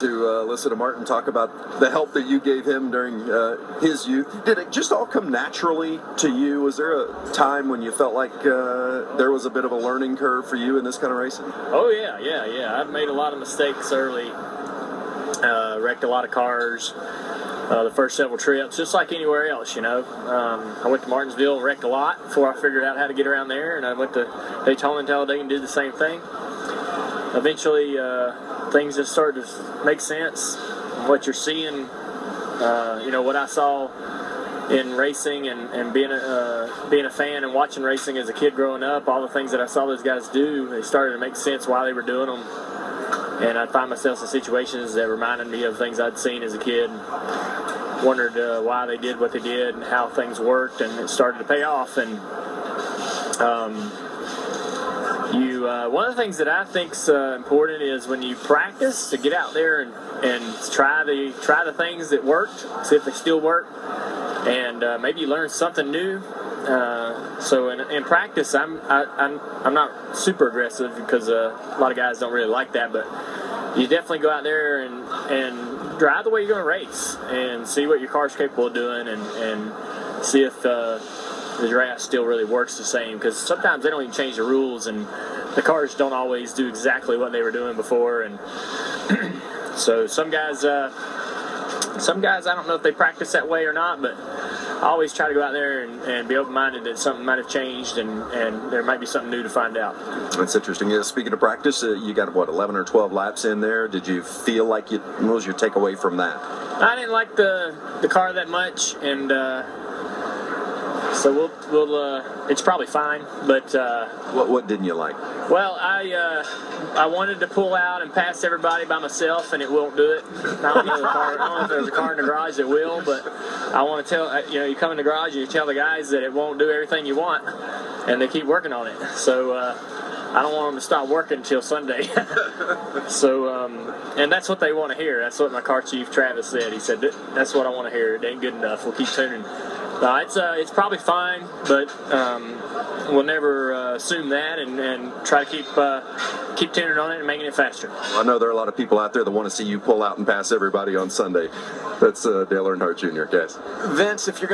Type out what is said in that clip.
To listen to Martin talk about the help that you gave him during his youth. Did it just all come naturally to you? Was there a time when you felt like there was a bit of a learning curve for you in this kind of racing? Oh, yeah. I've made a lot of mistakes early. Wrecked a lot of cars the first several trips, just like anywhere else, you know. I went to Martinsville, wrecked a lot before I figured out how to get around there, and I went to Daytona and Talladega and did the same thing. Eventually, things just started to make sense. What you're seeing, you know, what I saw in racing and being a fan and watching racing as a kid growing up, all the things that I saw those guys do, they started to make sense why they were doing them. And I'd find myself in situations that reminded me of things I'd seen as a kid, wondered why they did what they did and how things worked, and it started to pay off. And one of the things that I think's important is when you practice to get out there and try the things that worked, see if they still work, and maybe you learn something new. So in practice, I'm not super aggressive because a lot of guys don't really like that, but you definitely go out there and drive the way you're going to race and see what your car's capable of doing, and see if the draft still really works the same, because sometimes they don't even change the rules and the cars don't always do exactly what they were doing before. And so some guys I don't know if they practice that way or not, but I always try to go out there and be open-minded that something might have changed and there might be something new to find out. That's interesting. Yeah, speaking of practice, you got, 11 or 12 laps in there. Did you feel like what was your takeaway from that? I didn't like the car that much, and so we'll it's probably fine, but what didn't you like? Well, I wanted to pull out and pass everybody by myself, and it won't do it. I don't know if there's a car in the garage that will, but I want to tell, you come in the garage and you tell the guys that it won't do everything you want, and they keep working on it. So I don't want them to stop working until Sunday. So, and that's what they want to hear. That's what my car chief, Travis, said. He said, that's what I want to hear. It ain't good enough. We'll keep tuning. It's probably fine, but we'll never assume that, and try to keep tuning on it and making it faster. Well, I know there are a lot of people out there that want to see you pull out and pass everybody on Sunday. That's Dale Earnhardt Jr., guys. Vince, if you're going to